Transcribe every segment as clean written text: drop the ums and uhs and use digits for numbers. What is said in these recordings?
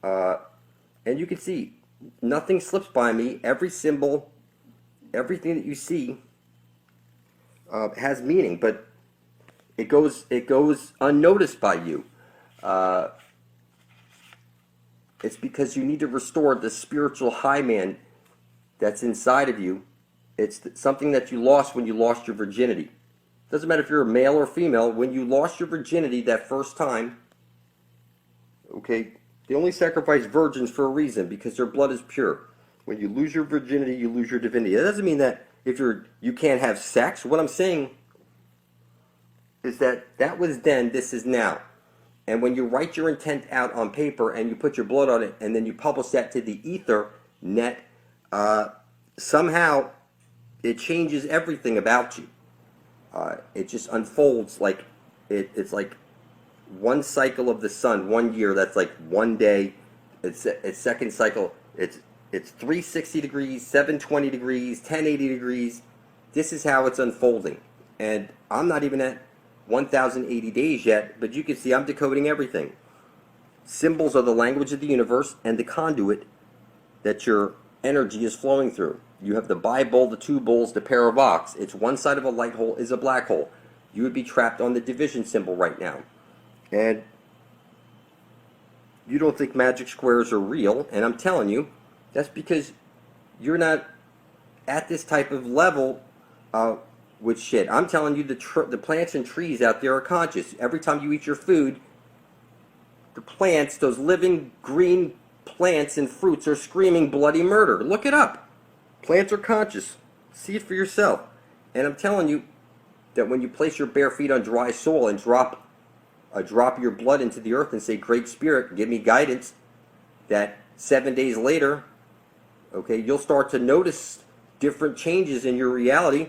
And you can see nothing slips by me. Every symbol, everything that you see has meaning, but it goes unnoticed by you. It's because you need to restore the spiritual high man that's inside of you. It's something that you lost when you lost your virginity. Doesn't matter if you're a male or female. When you lost your virginity that first time, okay, they only sacrifice virgins for a reason, because their blood is pure. When you lose your virginity, you lose your divinity. That doesn't mean that if you can't have sex. What I'm saying is that was then, this is now. And when you write your intent out on paper and you put your blood on it and then you publish that to the ether net, somehow it changes everything about you. It just unfolds like it's like one cycle of the sun, 1 year. That's like 1 day. Its second cycle. It's 360 degrees, 720 degrees, 1080 degrees. This is how it's unfolding, and I'm not even at 1080 days yet, but you can see I'm decoding everything. Symbols are the language of the universe and the conduit that your energy is flowing through. You have the Bible, the two bulls, the pair of ox. It's one side of a light hole is a black hole. You would be trapped on the division symbol right now. And you don't think magic squares are real, and I'm telling you, that's because you're not at this type of level with shit. I'm telling you, the plants and trees out there are conscious. Every time you eat your food, the plants, those living green plants and fruits, are screaming bloody murder. Look it up. Plants are conscious. See it for yourself. And I'm telling you that when you place your bare feet on dry soil and drop your blood into the earth and say, Great Spirit, give me guidance, that 7 days later, okay, you'll start to notice different changes in your reality.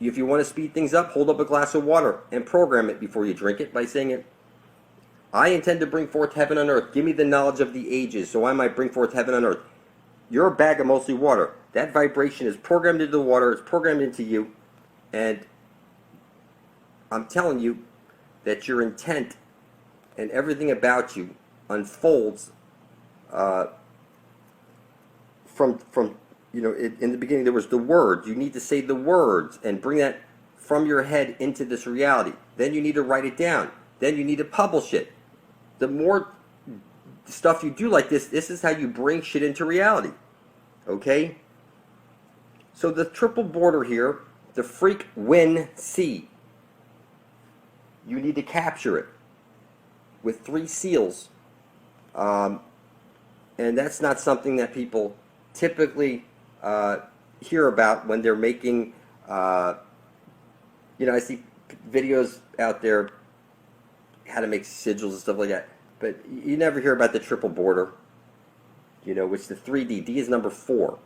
If you want to speed things up, hold up a glass of water and program it before you drink it by saying it. I intend to bring forth heaven on earth. Give me the knowledge of the ages, so I might bring forth heaven on earth. You're a bag of mostly water. That vibration is programmed into the water. It's programmed into you. And I'm telling you that your intent and everything about you unfolds from in the beginning there was the word. You need to say the words and bring that from your head into this reality. Then you need to write it down. Then you need to publish it. The more stuff you do like this is how you bring shit into reality. Okay? So the triple border here, the freak win C. You need to capture it with 3 seals. And that's not something that people typically hear about when they're making, I see videos out there how to make sigils and stuff like that, but you never hear about the triple border, which the 3D. D is number 4,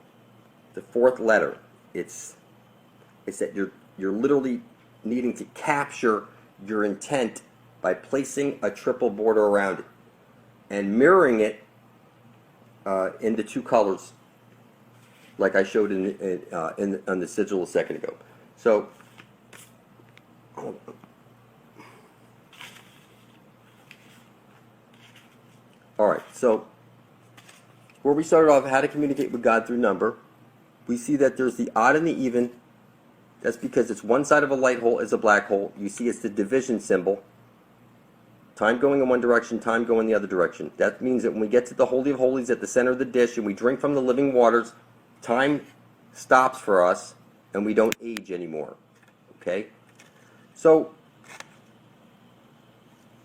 the 4th letter. It's that you're literally needing to capture your intent by placing a triple border around it and mirroring it in the 2 colors, like I showed on the sigil a second ago. So, all right. So, where we started off, how to communicate with God through number, we see that there's the odd and the even. That's because it's one side of a light hole is a black hole. You see it's the division symbol. Time going in one direction, time going the other direction. That means that when we get to the Holy of Holies at the center of the dish and we drink from the living waters, time stops for us and we don't age anymore. Okay? So,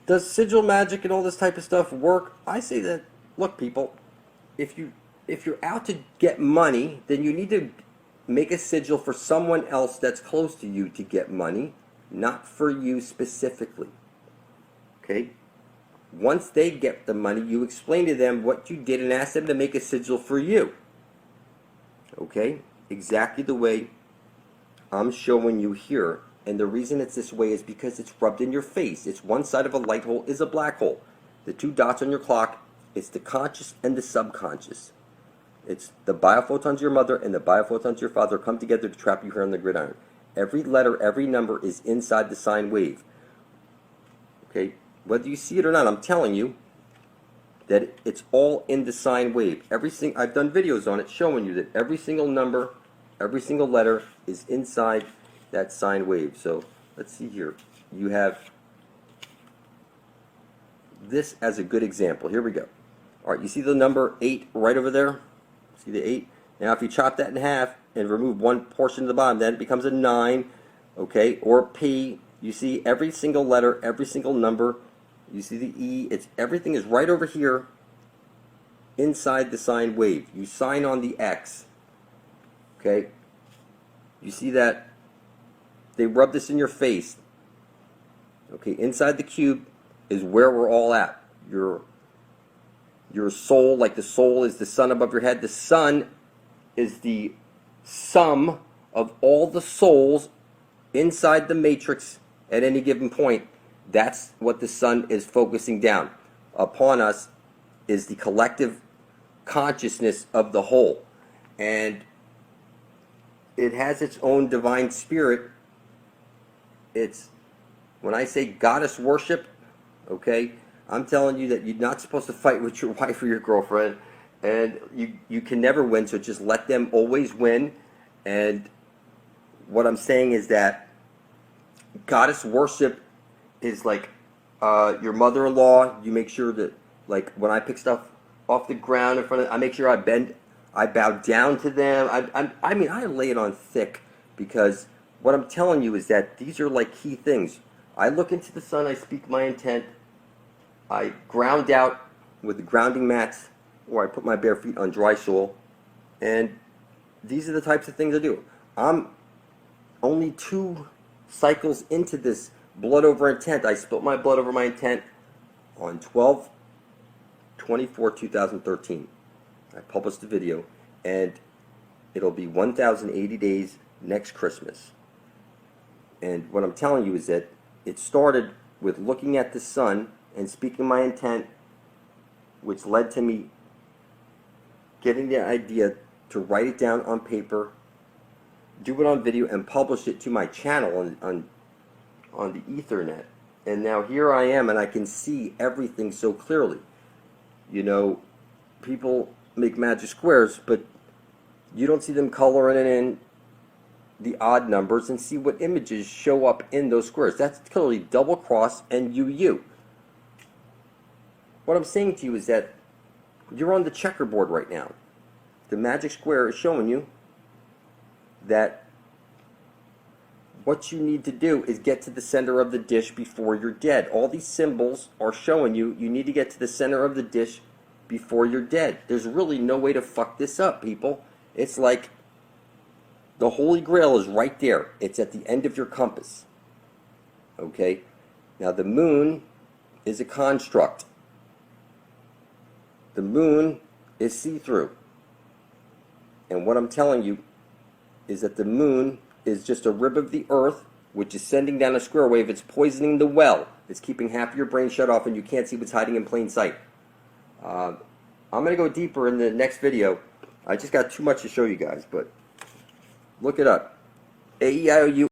does sigil magic and all this type of stuff work? I say that, look people, if you're out to get money, then you need to make a sigil for someone else that's close to you to get money, not for you specifically. Okay? Once they get the money, you explain to them what you did and ask them to make a sigil for you. Okay? Exactly the way I'm showing you here. And the reason it's this way is because it's rubbed in your face. It's one side of a light hole is a black hole. The 2 dots on your clock, it's the conscious and the subconscious. It's the biophotons of your mother and the biophotons of your father come together to trap you here on the gridiron. Every letter, every number is inside the sine wave. Okay? Whether you see it or not, I'm telling you, that it's all in the sine wave. I've done videos on it showing you that every single number, every single letter is inside that sine wave. So let's see here. You have this as a good example. Here we go. All right, you see the number 8 right over there? See the 8? Now if you chop that in half and remove one portion of the bottom, then it becomes a 9, okay, or P. You see every single letter, every single number. You see the E. Everything is right over here inside the sine wave. You sign on the X, okay? You see that? They rub this in your face. Okay, inside the cube is where we're all at. Your soul, like the soul is the sun above your head. The sun is the sum of all the souls inside the matrix at any given point. That's what the sun is focusing down upon us, is the collective consciousness of the whole. And it has its own divine spirit. It's, when I say goddess worship, okay, I'm telling you that you're not supposed to fight with your wife or your girlfriend, and you can never win, so just let them always win. And what I'm saying is that goddess worship is like your mother-in-law. You make sure that, like, when I pick stuff off the ground in front of, I make sure I bow down to them. I mean, I lay it on thick, because what I'm telling you is that these are like key things. I look into the sun, I speak my intent, I ground out with the grounding mats, or I put my bare feet on dry soil, and these are the types of things I do. I'm only 2 cycles into this blood over intent. I spilt my blood over my intent on 12/24/2013. I published the video, and it'll be 1,080 days next Christmas. And what I'm telling you is that it started with looking at the sun and speaking my intent, which led to me getting the idea to write it down on paper, do it on video, and publish it to my channel on the Ethernet. And now here I am, and I can see everything so clearly. You know, people make magic squares, but you don't see them coloring it in the odd numbers and see what images show up in those squares. That's clearly double cross and UU. What I'm saying to you is that you're on the checkerboard right now. The magic square is showing you that what you need to do is get to the center of the dish before you're dead. All these symbols are showing you need to get to the center of the dish before you're dead. There's really no way to fuck this up, people. It's like the Holy Grail is right there. It's at the end of your compass. Okay? Now the moon is a construct. The moon is see-through. And what I'm telling you is that the moon is just a rib of the earth, which is sending down a square wave. It's poisoning the well. It's keeping half of your brain shut off, and you can't see what's hiding in plain sight. I'm going to go deeper in the next video. I just got too much to show you guys, but look it up. A-E-I-O-U.